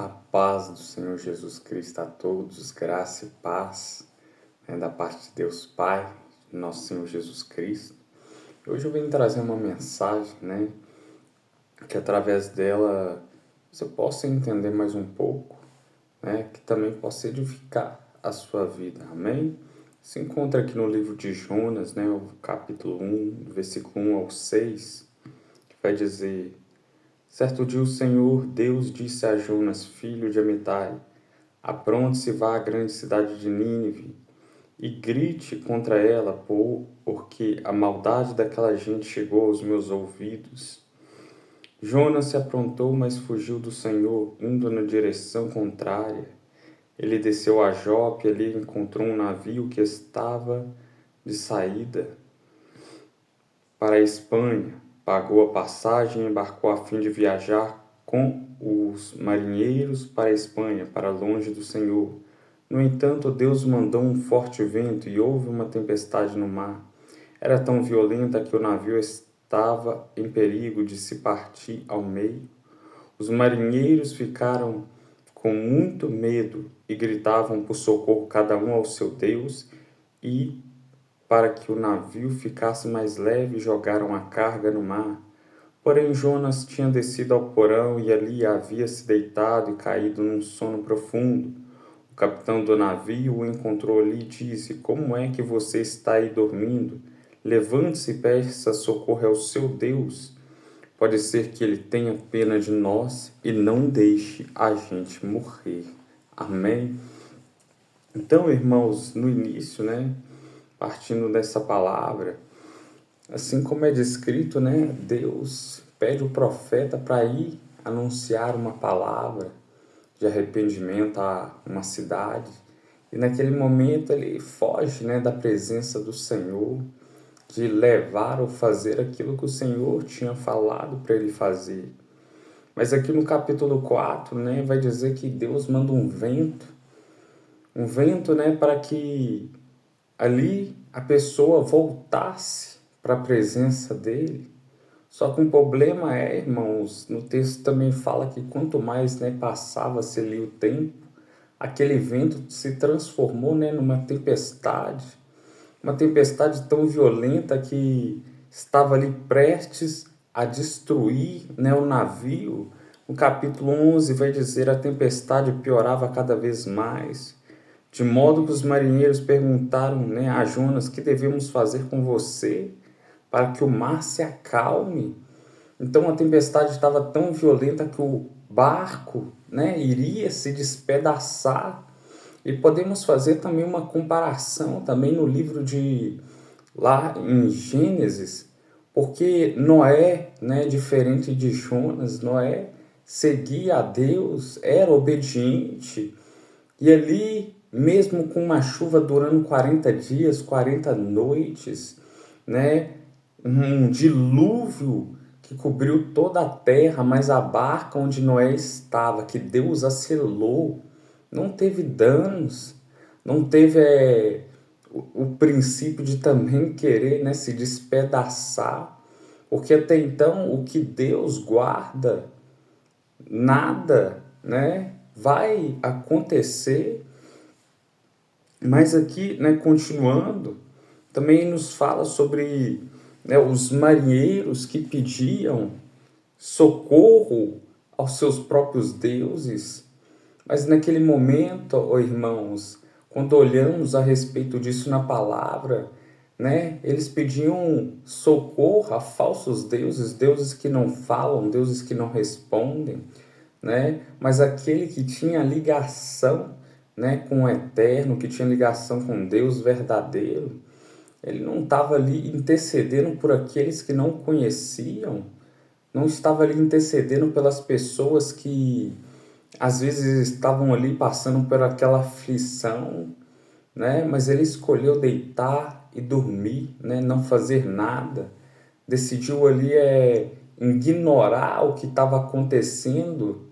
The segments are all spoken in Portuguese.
A paz do Senhor Jesus Cristo a todos, graça e paz, da parte de Deus Pai, nosso Senhor Jesus Cristo. Hoje eu venho trazer uma mensagem, que através dela você possa entender mais um pouco, que também possa edificar a sua vida, amém? Se encontra aqui no livro de Jonas, o capítulo 1, versículo 1 ao 6, que vai dizer: Certo dia o Senhor Deus disse a Jonas, filho de Amitai: Apronte-se, vá à grande cidade de Nínive e grite contra ela, porque a maldade daquela gente chegou aos meus ouvidos. Jonas se aprontou, mas fugiu do Senhor, indo na direção contrária. Ele desceu a Jope e ali encontrou um navio que estava de saída para a Espanha. Pagou a passagem e embarcou a fim de viajar com os marinheiros para a Espanha, para longe do Senhor. No entanto, Deus mandou um forte vento e houve uma tempestade no mar. Era tão violenta que o navio estava em perigo de se partir ao meio. Os marinheiros ficaram com muito medo e gritavam por socorro cada um ao seu Deus, e para que o navio ficasse mais leve, jogaram a carga no mar. Porém, Jonas tinha descido ao porão e ali havia se deitado e caído num sono profundo. O capitão do navio o encontrou ali e disse: Como é que você está aí dormindo? Levante-se e peça socorro ao seu Deus. Pode ser que ele tenha pena de nós e não deixe a gente morrer. Amém? Então, irmãos, no início, partindo dessa palavra, assim como é descrito, Deus pede o profeta para ir anunciar uma palavra de arrependimento a uma cidade. E naquele momento ele foge, da presença do Senhor, de levar ou fazer aquilo que o Senhor tinha falado para ele fazer. Mas aqui no capítulo 4, vai dizer que Deus manda um vento, para que ali a pessoa voltasse para a presença dele. Só que o problema é, irmãos, no texto também fala que quanto mais passava-se ali o tempo, aquele vento se transformou numa tempestade. Uma tempestade tão violenta que estava ali prestes a destruir o navio. No capítulo 11 vai dizer: a tempestade piorava cada vez mais, de modo que os marinheiros perguntaram a Jonas: que devemos fazer com você para que o mar se acalme? Então a tempestade estava tão violenta que o barco iria se despedaçar. E podemos fazer também uma comparação também no livro de lá em Gênesis, porque Noé, diferente de Jonas, Noé seguia a Deus, era obediente, e ali, mesmo com uma chuva durando 40 dias, 40 noites, um dilúvio que cobriu toda a terra, mas a barca onde Noé estava, que Deus a selou, não teve danos, não teve o princípio de também querer se despedaçar, porque até então o que Deus guarda, nada vai acontecer. Mas aqui, continuando, também nos fala sobre os marinheiros que pediam socorro aos seus próprios deuses. Mas naquele momento, irmãos, quando olhamos a respeito disso na palavra, eles pediam socorro a falsos deuses, deuses que não falam, deuses que não respondem, mas aquele que tinha ligação com o eterno, que tinha ligação com Deus verdadeiro, ele não estava ali intercedendo por aqueles que não conheciam, não estava ali intercedendo pelas pessoas que às vezes estavam ali passando por aquela aflição, mas ele escolheu deitar e dormir, não fazer nada, decidiu ali ignorar o que estava acontecendo,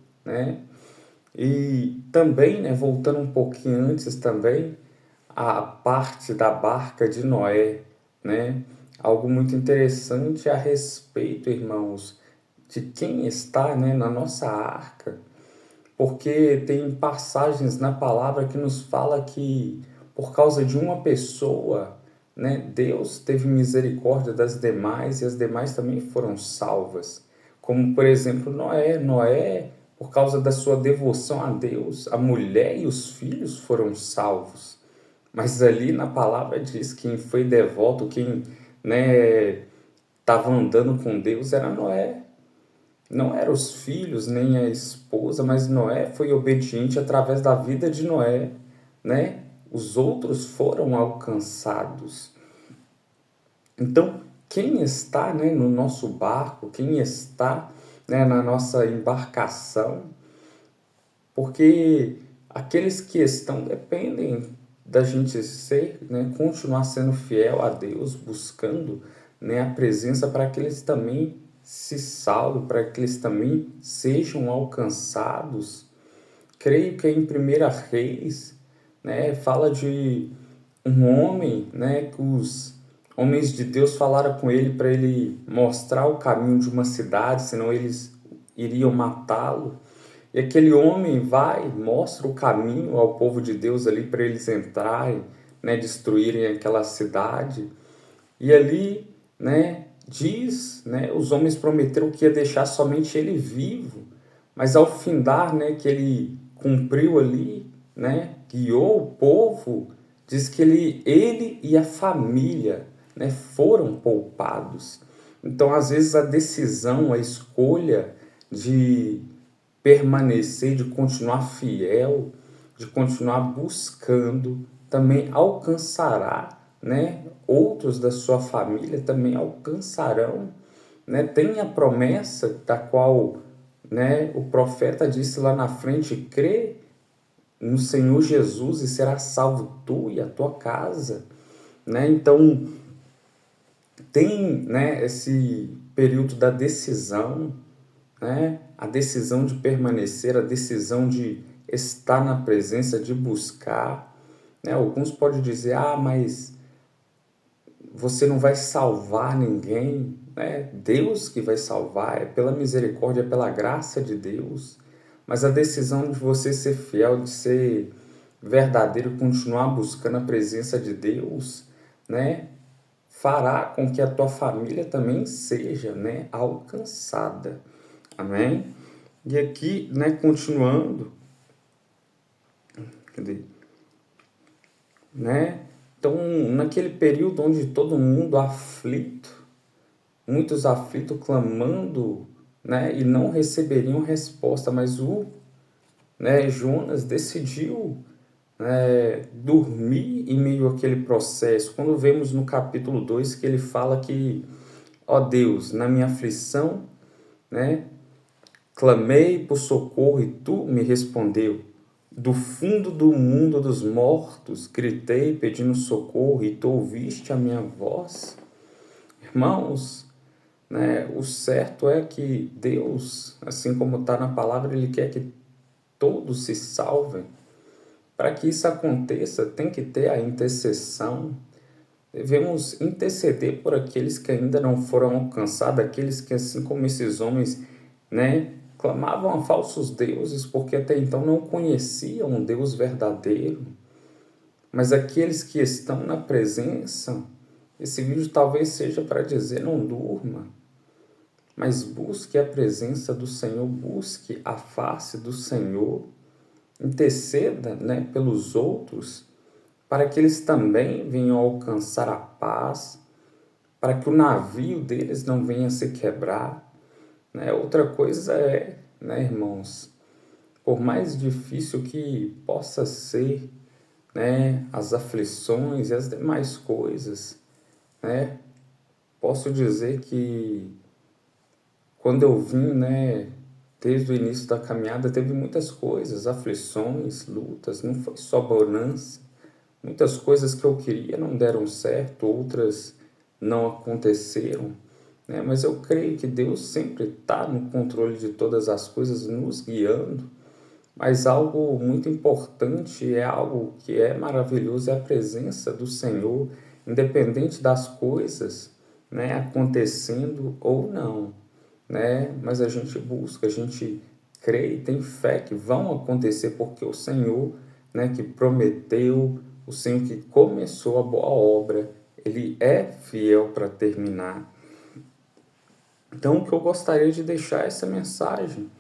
e também, voltando um pouquinho antes também, a parte da barca de Noé, algo muito interessante a respeito, irmãos, de quem está na nossa arca. porque tem passagens na palavra que nos fala que por causa de uma pessoa, né, Deus teve misericórdia das demais e as demais também foram salvas. Como, por exemplo, Noé. Noé, por causa da sua devoção a Deus, a mulher e os filhos foram salvos. Mas ali na palavra diz que quem foi devoto, quem, né, estava andando com Deus era Noé. Não eram os filhos nem a esposa, mas Noé foi obediente através da vida de Noé, né? Os outros foram alcançados. Então, quem está, né, no nosso barco, quem está, né, na nossa embarcação, porque aqueles que estão dependem da gente ser, né, continuar sendo fiel a Deus, buscando, né, a presença para que eles também se salvem, para que eles também sejam alcançados. Creio que em 1 Reis, né, fala de um homem, né, que os homens de Deus falaram com ele para ele mostrar o caminho de uma cidade, senão eles iriam matá-lo. E aquele homem vai, mostra o caminho ao povo de Deus ali para eles entrarem, né, destruírem aquela cidade. E ali, né, diz, né, os homens prometeram que ia deixar somente ele vivo, mas ao findar, né, que ele cumpriu ali, né, guiou o povo, diz que ele e a família, né, foram poupados. Então, às vezes a decisão, a escolha de permanecer, de continuar fiel, de continuar buscando, também alcançará, né? Outros da sua família também alcançarão, né? Tem a promessa da qual, né, o profeta disse lá na frente: crê no Senhor Jesus e será salvo tu e a tua casa, né? Então tem, né, esse período da decisão, né? A decisão de permanecer, a decisão de estar na presença, de buscar, né? Alguns podem dizer: ah, mas você não vai salvar ninguém, né? Deus que vai salvar, é pela misericórdia, é pela graça de Deus. Mas a decisão de você ser fiel, de ser verdadeiro, continuar buscando a presença de Deus, né, fará com que a tua família também seja, né, alcançada. Amém? E aqui, né, continuando, cadê? Né? Então, naquele período onde todo mundo aflito, muitos aflitos clamando, né, e não receberiam resposta, mas né, Jonas decidiu, né, dormir em meio àquele processo. Quando vemos no capítulo 2 que ele fala que, ó Deus, na minha aflição, né, clamei por socorro e tu me respondeu. Do fundo do mundo dos mortos, gritei pedindo socorro e tu ouviste a minha voz. Irmãos, né, o certo é que Deus, assim como está na palavra, Ele quer que todos se salvem. Para que isso aconteça, tem que ter a intercessão. Devemos interceder por aqueles que ainda não foram alcançados, aqueles que, assim como esses homens, né, clamavam a falsos deuses, porque até então não conheciam um Deus verdadeiro. Mas aqueles que estão na presença, esse vídeo talvez seja para dizer: não durma, mas busque a presença do Senhor, busque a face do Senhor, interceda, né, pelos outros, para que eles também venham alcançar a paz, para que o navio deles não venha se quebrar, né? Outra coisa é, né, irmãos, por mais difícil que possa ser, né, as aflições e as demais coisas, né, posso dizer que quando eu vim, né, desde o início da caminhada, teve muitas coisas, aflições, lutas, não foi só bonança. Muitas coisas que eu queria não deram certo, outras não aconteceram, né? Mas eu creio que Deus sempre está no controle de todas as coisas, nos guiando. Mas algo muito importante, é algo que é maravilhoso, é a presença do Senhor, independente das coisas, né, acontecendo ou não, né? Mas a gente busca, a gente crê e tem fé que vão acontecer, porque o Senhor, né, que prometeu, o Senhor que começou a boa obra, Ele é fiel para terminar. Então, o que eu gostaria de deixar é essa mensagem,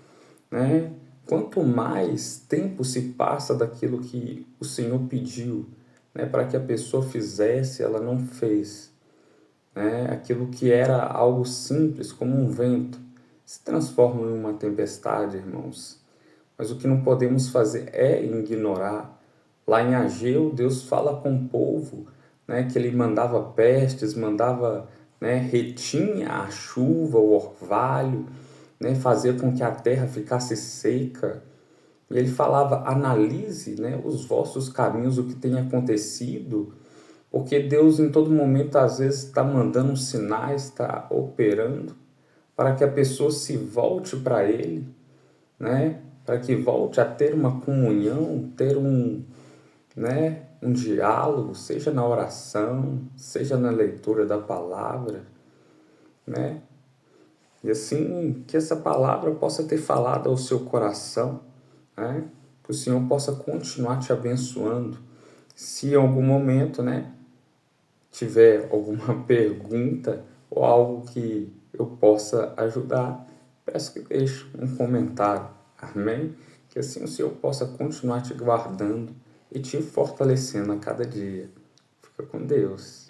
né? Quanto mais tempo se passa daquilo que o Senhor pediu, né, para que a pessoa fizesse, ela não fez, né? Aquilo que era algo simples, como um vento, se transforma em uma tempestade, irmãos. Mas o que não podemos fazer é ignorar. Lá em Ageu, Deus fala com o povo, né, que ele mandava pestes, mandava, né, retinha a chuva, o orvalho, né, fazia com que a terra ficasse seca. E ele falava, analise, né, os vossos caminhos, o que tem acontecido, porque Deus em todo momento, às vezes, está mandando sinais, está operando, para que a pessoa se volte para Ele, né, para que volte a ter uma comunhão, ter né, um diálogo, seja na oração, seja na leitura da palavra, né? E assim, que essa palavra possa ter falado ao seu coração, né? Que o Senhor possa continuar te abençoando. Se em algum momento, né, tiver alguma pergunta ou algo que eu possa ajudar, peço que deixe um comentário. Amém? Que assim o Senhor possa continuar te guardando e te fortalecendo a cada dia. Fica com Deus.